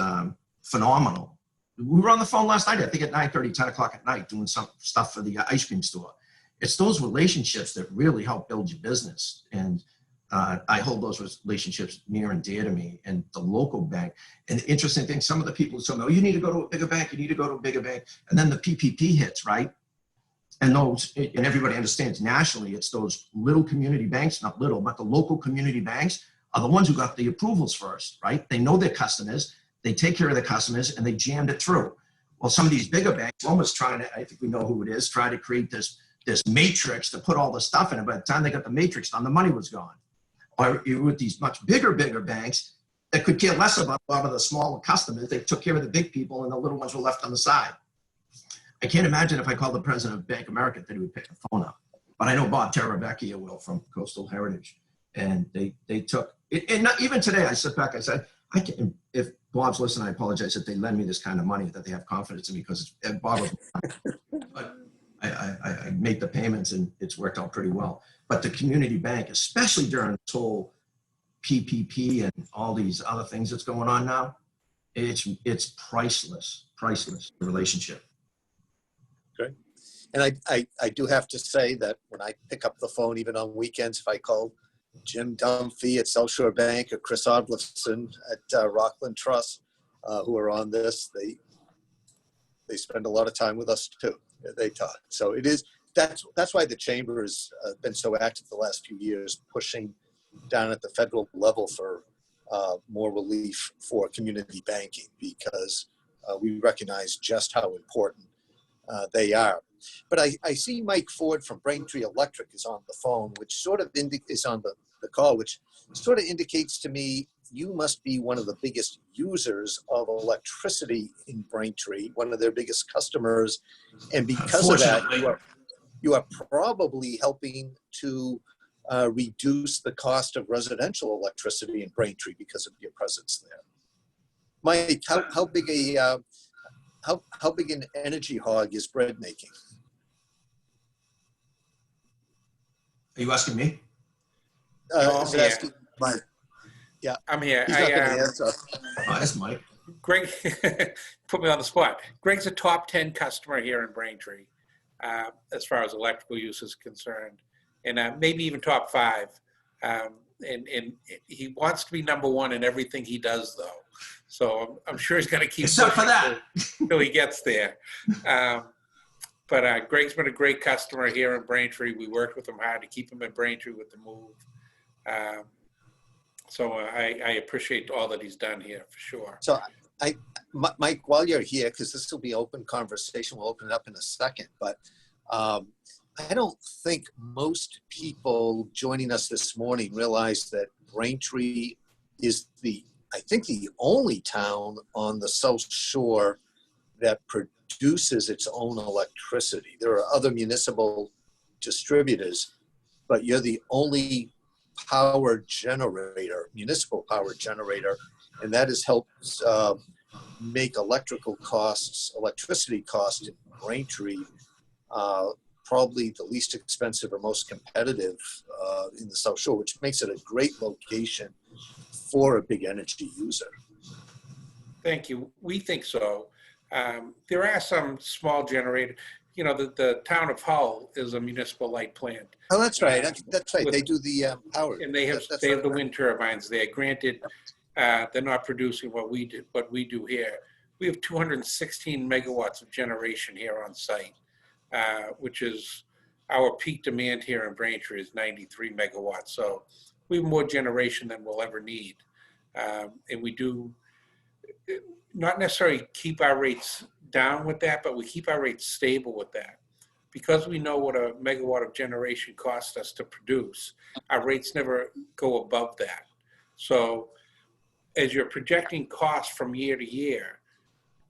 phenomenal. We were on the phone last night, I think at 9:30, 10 o'clock at night, doing some stuff for the ice cream store. It's those relationships that really help build your business. And I hold those relationships near and dear to me. And the local bank, and the interesting thing, some of the people tell me, oh, you need to go to a bigger bank, you need to go to a bigger bank. And then the PPP hits, right? And everybody understands nationally, it's those little community banks, not little, but the local community banks are the ones who got the approvals first, right? They know their customers, they take care of the customers, and they jammed it through. Well, some of these bigger banks are almost trying to, I think we know who it is, try to create this matrix to put all the stuff in it. By the time they got the matrix done, the money was gone. Or with these much bigger banks, that could care less about a lot of the smaller customers. They took care of the big people and the little ones were left on the side. I can't imagine if I called the president of Bank of America that he would pick the phone up. But I know Bob Terravecchia will from Coastal Heritage. And they took it. And not, even today, I sit back, I said, I can, if Bob's listening, I apologize that they lend me this kind of money, that they have confidence in me, because Bob was, but I make the payments and it's worked out pretty well. But the community bank, especially during this whole PPP and all these other things that's going on now, it's priceless, the relationship. Great. And I do have to say that when I pick up the phone, even on weekends, if I call Jim Dunphy at South Shore Bank or Chris Odlifson at Rockland Trust, who are on this, they spend a lot of time with us too. They talk. So it is, that's why the chamber has been so active the last few years, pushing down at the federal level for more relief for community banking, because we recognize just how important they are. But I see Mike Ford from Braintree Electric is on the phone, which sort of is on the call, which sort of indicates to me you must be one of the biggest users of electricity in Braintree, one of their biggest customers. And because of that, you are probably helping to reduce the cost of residential electricity in Braintree because of your presence there. Mike, how big an energy hog is bread making? Are you asking me? I'm here. Asking Mike. Yeah, I'm here. he's not going to answer. Oh, that's Mike. Greg put me on the spot. Greg's a top 10 customer here in Braintree, as far as electrical use is concerned, and maybe even top 5. And he wants to be number 1 in everything he does, though. So I'm sure he's going to keep except for that till he gets there. But Greg's been a great customer here in Braintree. We worked with him hard to keep him in Braintree with the move. So I appreciate all that he's done here, for sure. So Mike, while you're here, because this will be open conversation, we'll open it up in a second, but I don't think most people joining us this morning realize that Braintree is the only town on the South Shore that produces its own electricity. There are other municipal distributors, but you're the only municipal power generator, and that has helped make electricity costs in Braintree probably the least expensive or most competitive in the South Shore, which makes it a great location for a big energy user. Thank you. We think so. There are some small generators. You know, the town of Hull is a municipal light plant. Oh, that's right. That's right. They do the power. And they have the wind turbines there. Granted, they're not producing what we do here. We have 216 megawatts of generation here on site, which is our peak demand here in Braintree is 93 megawatts. So we have more generation than we'll ever need. And we do not necessarily keep our rates down with that, but we keep our rates stable with that. Because we know what a megawatt of generation costs us to produce, our rates never go above that. So as you're projecting costs from year to year,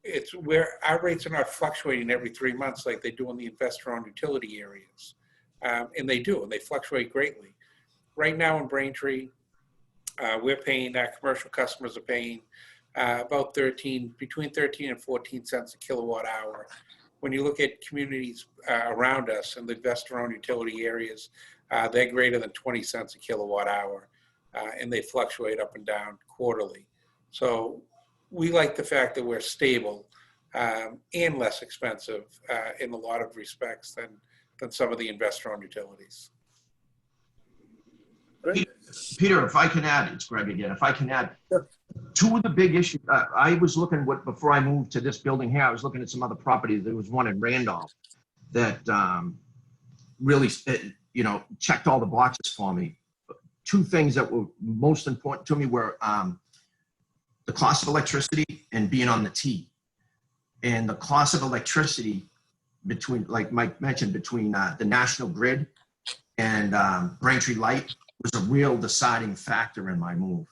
it's where our rates are not fluctuating every 3 months like they do in the investor-owned utility areas. And they do, and they fluctuate greatly. Right now in Braintree, we're paying, our commercial customers are paying about between 13 and 14 cents a kilowatt hour. When you look at communities around us in the investor-owned utility areas, they're greater than 20 cents a kilowatt hour, and they fluctuate up and down quarterly. So we like the fact that we're stable and less expensive in a lot of respects than some of the investor-owned utilities. Peter, if I can add, it's Greg again, if I can add, two of the big issues, I was looking before I moved to this building here, I was looking at some other properties. There was one in Randolph that really, checked all the boxes for me. Two things that were most important to me were the cost of electricity and being on the T. And the cost of electricity between, like Mike mentioned, between the national grid and Braintree Light was a real deciding factor in my move.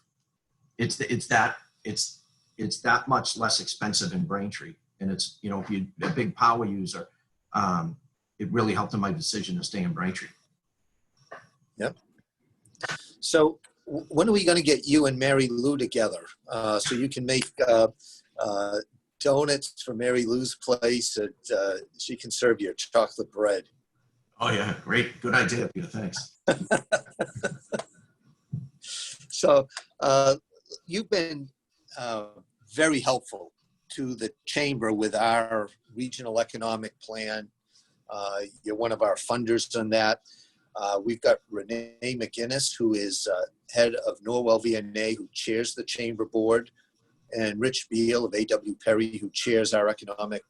it's that much less expensive in Braintree. And it's, you know, if you're a big power user, it really helped in my decision to stay in Braintree. Yep. So when are we going to get you and Mary Lou together so you can make donuts for Mary Lou's place and she can serve your chocolate bread? Oh yeah, great, good idea, Peter. Thanks. So you've been very helpful to the chamber with our regional economic plan. You're one of our funders on that. We've got Renee McGinnis, who is head of Norwell VNA, who chairs the chamber board, and Rich Beal of A.W. Perry, who chairs our Economic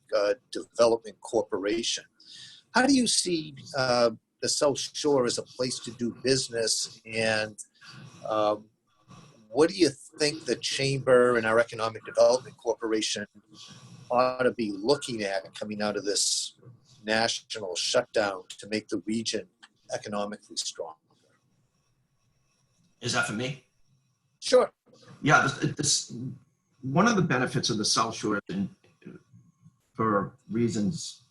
Development Corporation. How do you see the South Shore as a place to do business, and what do you think the chamber and our Economic Development Corporation ought to be looking at coming out of this national shutdown to make the region economically strong? Is that for me? Sure. Yeah, this one of the benefits of the South Shore, and for reasons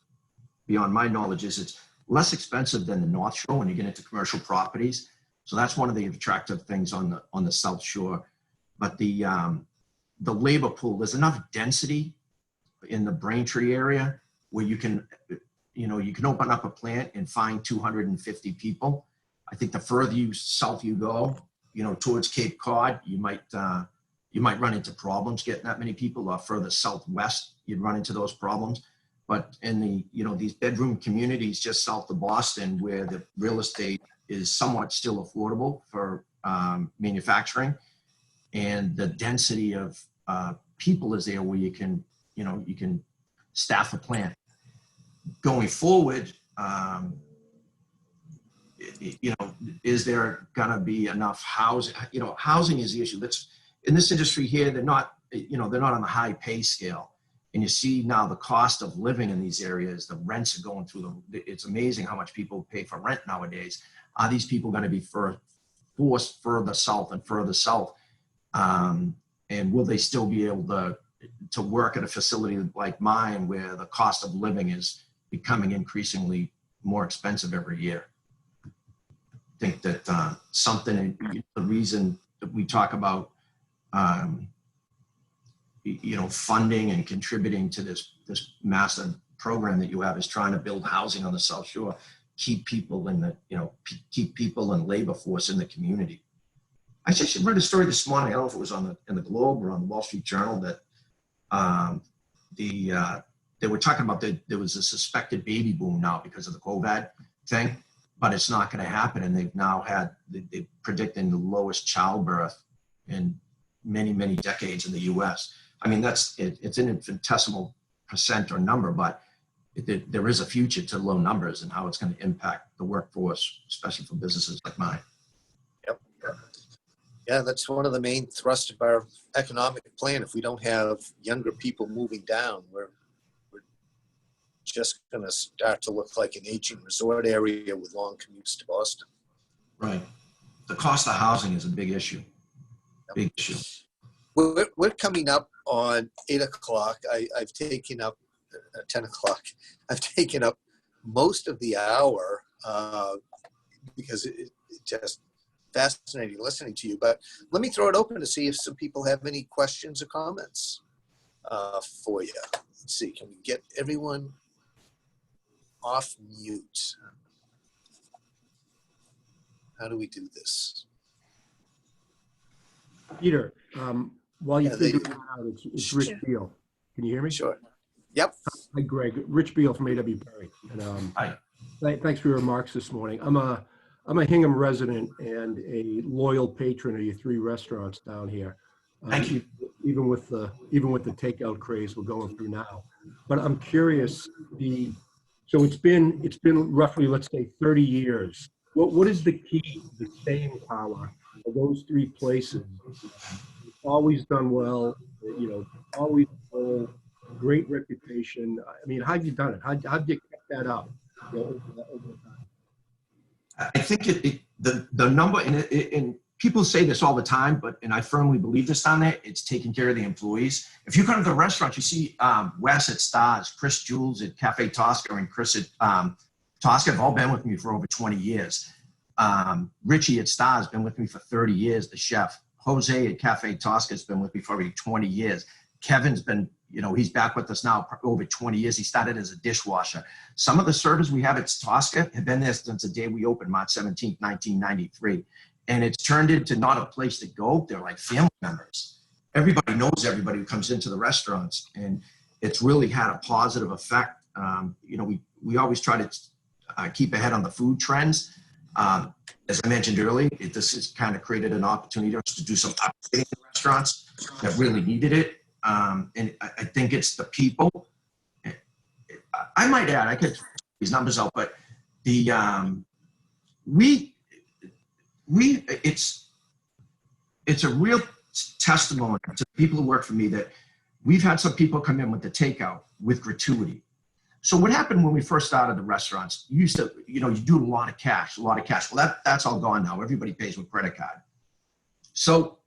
beyond my knowledge, is it's less expensive than the North Shore when you get into commercial properties. So that's one of the attractive things on the South Shore. But the labor pool, there's enough density in the Braintree area where you can open up a plant and find 250 people. I think the further south you go, towards Cape Cod, you might run into problems getting that many people, or further southwest, you'd run into those problems. But in these bedroom communities just south of Boston, where the real estate is somewhat still affordable for manufacturing, and the density of people is there where you can staff a plant. Going forward, is there going to be enough housing? Housing is the issue. That's in this industry here. They're not on the high pay scale, and you see now the cost of living in these areas. The rents are going through it's amazing how much people pay for rent nowadays. Are these people going to be forced further south and further south? And will they still be able to work at a facility like mine, where the cost of living is becoming increasingly more expensive every year? I think that the reason that we talk about funding and contributing to this massive program that you have is trying to build housing on the South Shore, keep people in and labor force in the community. I just read a story this morning. I don't know if it was in the Globe or on the Wall Street Journal, that they were talking about there was a suspected baby boom now because of the COVID thing, but it's not going to happen. And they've now they're predicting the lowest childbirth in many, many decades in the U.S. I mean, it's an infinitesimal percent or number, but there is a future to low numbers and how it's going to impact the workforce, especially for businesses like mine. Yep. Yeah, that's one of the main thrusts of our economic plan. If we don't have younger people moving down, we're just going to start to look like an aging resort area with long commutes to Boston. Right. The cost of housing is a big issue. Big issue. We're coming up on 8 o'clock. I've taken up 10 o'clock. I've taken up most of the hour because it's just fascinating listening to you. But let me throw it open to see if some people have any questions or comments for you. Let's see. Can we get everyone off mute? How do we do this? Peter, while you figure that out, it's Rich Beal. Can you hear me? Sure. Yep. Hi, Greg. Rich Beal from A.W. Perry. And, Hi. Thanks for your remarks this morning. I'm a Hingham resident and a loyal patron of your 3 restaurants down here. Thank you. Even with the takeout craze we're going through now. But I'm curious. So it's been roughly, let's say, 30 years. What is the key to the staying power of those 3 places? Always done well, always full, great reputation. I mean, how have you done it? How have you kept that up over time? I think the number, and people say this all the time, and I firmly believe this down there, it's taking care of the employees. If you come to the restaurant, you see Wes at Stars, Chris Jules at Cafe Tosca, and Chris at Tosca have all been with me for over 20 years. Richie at Stars has been with me for 30 years, the chef. Jose at Cafe Tosca has been with me for over 20 years. Kevin's been, he's back with us now for over 20 years. He started as a dishwasher. Some of the servers we have at Tosca have been there since the day we opened, March 17th, 1993. And it's turned into not a place to go. They're like family members. Everybody knows everybody who comes into the restaurants, and it's really had a positive effect. We always try to keep ahead on the food trends. As I mentioned earlier, this has kind of created an opportunity for us to do some updating in restaurants that really needed it. And I think it's the people. I might add, I could throw these numbers out, but it's a real testimony to the people who work for me that we've had some people come in with the takeout with gratuity. So what happened when we first started the restaurants, you used to, you do a lot of cash. Well, that's all gone now. Everybody pays with credit card. So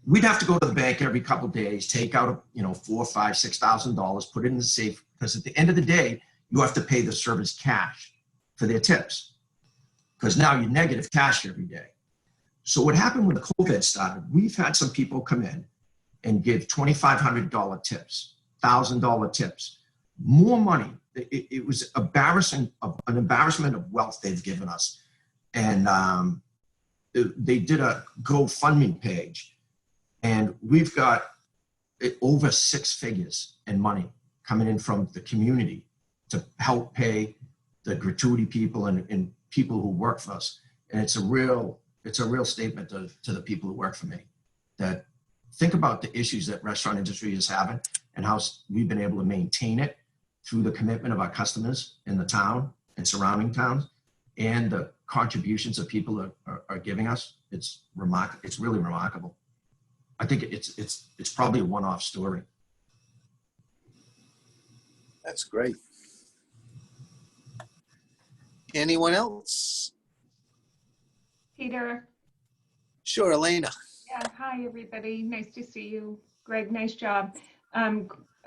we'd have to go to the bank every couple of days, take out, $4,000, $5,000, $6,000, put it in the safe, because at the end of the day, you have to pay the servers cash for their tips, because now you're negative cash every day. So what happened when the COVID started, we've had some people come in and give $2,500 tips, $1,000 tips, more money. It was an embarrassment of wealth they've given us. And they did a GoFundMe page, and we've got over 6 figures in money coming in from the community to help pay the gratuity people and people who work for us. And it's a real statement to the people who work for me, that think about the issues that restaurant industry is having and how we've been able to maintain it through the commitment of our customers in the town and surrounding towns, and the contributions that people are giving us. It's remarkable. It's really remarkable. I think it's probably a one-off story. That's great. Anyone else? Peter? Sure, Elena. Yeah, hi, everybody. Nice to see you. Greg, nice job.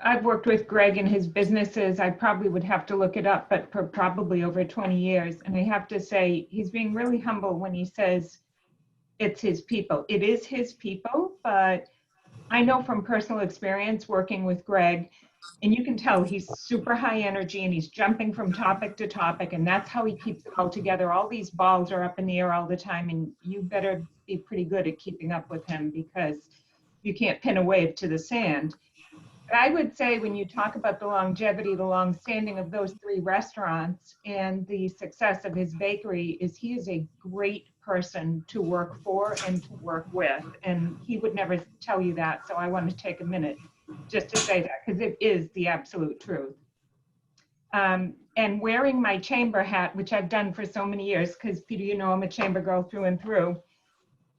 I've worked with Greg in his businesses. I probably would have to look it up, but for probably over 20 years. And I have to say, he's being really humble when he says it's his people. It is his people, but I know from personal experience working with Greg, and you can tell he's super high energy and he's jumping from topic to topic, and that's how he keeps it all together. All these balls are up in the air all the time, and you better be pretty good at keeping up with him, because you can't pin a wave to the sand. I would say when you talk about the longevity, the long-standing of those 3 restaurants and the success of his bakery, is he is a great person to work for and to work with. And he would never tell you that. So I want to take a minute just to say that, because it is the absolute truth. And wearing my chamber hat, which I've done for so many years, because Peter, I'm a chamber girl through and through.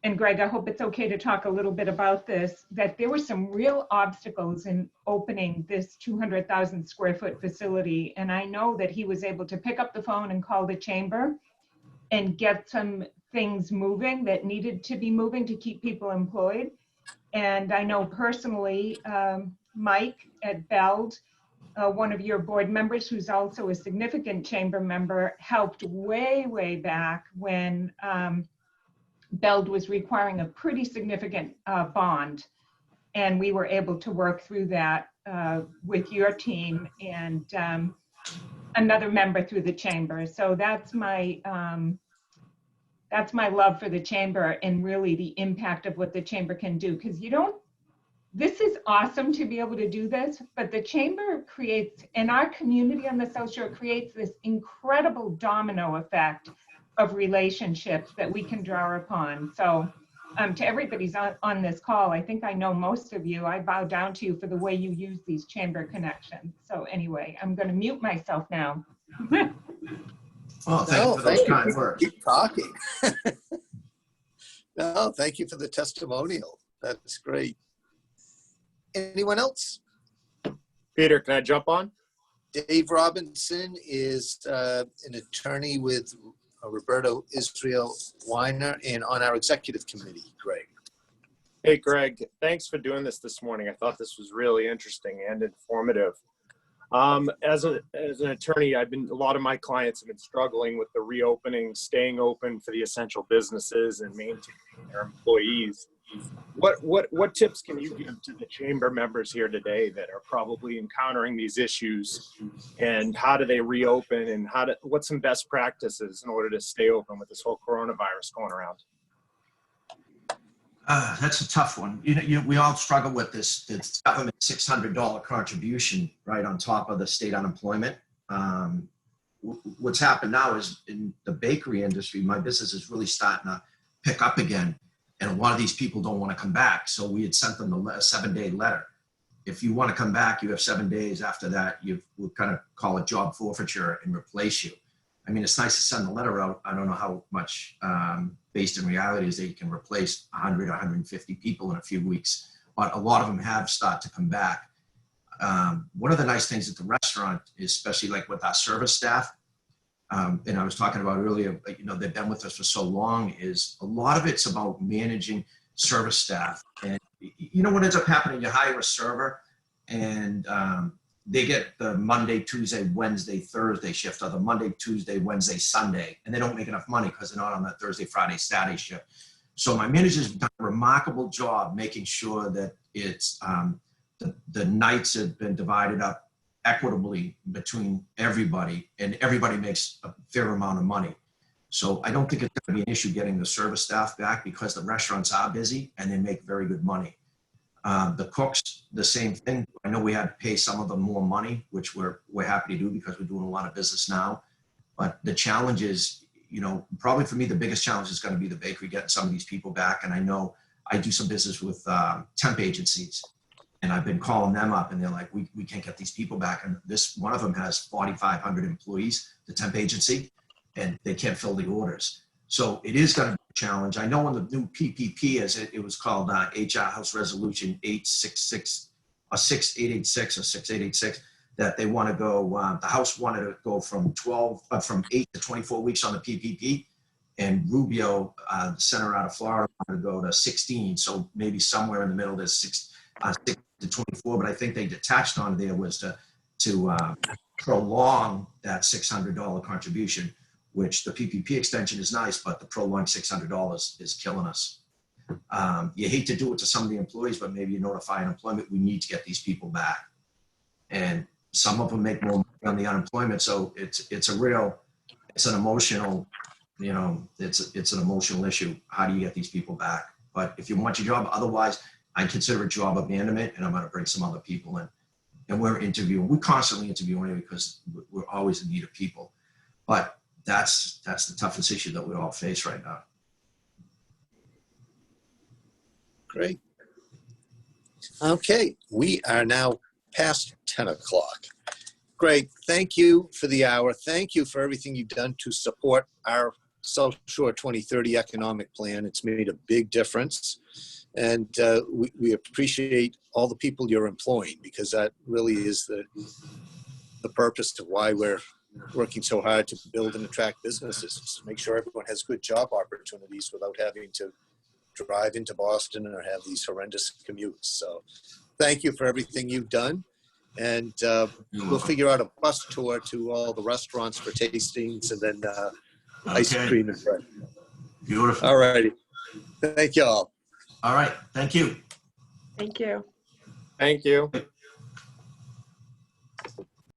And Greg, I hope it's okay to talk a little bit about this, that there were some real obstacles in opening this 200,000 square foot facility. And I know that he was able to pick up the phone and call the chamber and get some things moving that needed to be moving to keep people employed. And I know personally, Mike at Beld, one of your board members, who's also a significant chamber member, helped way, way back when Beld was requiring a pretty significant bond, and we were able to work through that with your team and another member through the chamber. So that's my love for the chamber and really the impact of what the chamber can do. Because this is awesome to be able to do this, but the chamber creates, in our community on the South Shore, creates this incredible domino effect of relationships that we can draw upon. So to everybody's on this call, I think I know most of you. I bow down to you for the way you use these chamber connections. So anyway, I'm going to mute myself now. Well, thank you for those kind words. Keep talking. No, thank you for the testimonial. That's great. Anyone else? Peter, can I jump on? Dave Robinson is an attorney with Roberto Israel Weiner, and on our executive committee, Greg. Hey, Greg, thanks for doing this morning. I thought this was really interesting and informative. As an attorney, a lot of my clients have been struggling with the reopening, staying open for the essential businesses and maintaining their employees. What tips can you give to the chamber members here today that are probably encountering these issues, and how do they reopen, and what's some best practices in order to stay open with this whole coronavirus going around? That's a tough one. We all struggle with this government $600 contribution right on top of the state unemployment. What's happened now is in the bakery industry, my business is really starting to pick up again. And a lot of these people don't want to come back. So we had sent them a 7-day letter. If you want to come back, you have 7 days. After that, we'll kind of call it job forfeiture and replace you. I mean, it's nice to send the letter out. I don't know how much, based in reality, is that you can replace 100 or 150 people in a few weeks. But a lot of them have started to come back. One of the nice things at the restaurant, especially like with our service staff, and I was talking about earlier, they've been with us for so long, is a lot of it's about managing service staff. And what ends up happening, you hire a server and they get the Monday, Tuesday, Wednesday, Thursday shift, or the Monday, Tuesday, Wednesday, Sunday, and they don't make enough money because they're not on that Thursday, Friday, Saturday shift. So my manager's done a remarkable job making sure that it's the nights have been divided up equitably between everybody, and everybody makes a fair amount of money. So I don't think it's going to be an issue getting the service staff back, because the restaurants are busy and they make very good money. The cooks, the same thing. I know we had to pay some of them more money, which we're happy to do because we're doing a lot of business now. But the challenge is, probably for me, the biggest challenge is going to be the bakery, getting some of these people back. And I know I do some business with temp agencies. And I've been calling them up, and they're like, we can't get these people back. And one of them has 4,500 employees, the temp agency, and they can't fill the orders. So it is going to be a challenge. I know in the new PPP, as it was called, HR House Resolution 866, or 6886 or 6886, that they want to go, the House wanted to go from 8 to 24 weeks on the PPP. And Rubio, the senator out of Florida, wanted to go to 16. So maybe somewhere in the middle, there's 6 to 24, but I think they detached on there was to prolong that $600 contribution, which the PPP extension is nice, but the prolonged $600 is killing us. You hate to do it to some of the employees, but maybe you notify unemployment, we need to get these people back. And some of them make more money on the unemployment, so it's an emotional, it's an emotional issue. How do you get these people back? But if you want your job, otherwise, I consider it job abandonment, and I'm going to bring some other people in. And we're interviewing. We constantly interview anyway, because we're always in need of people. But that's the toughest issue that we all face right now. Great. Okay, we are now past 10 o'clock. Greg, thank you for the hour. Thank you for everything you've done to support our South Shore 2030 economic plan. It's made a big difference. And we appreciate all the people you're employing, because that really is the purpose of why we're working so hard to build and attract businesses, to make sure everyone has good job opportunities without having to drive into Boston or have these horrendous commutes. So thank you for everything you've done. And we'll figure out a bus tour to all the restaurants for tastings, and then ice cream and bread. Beautiful. All righty. Thank you all. All right. Thank you. Thank you. Thank you.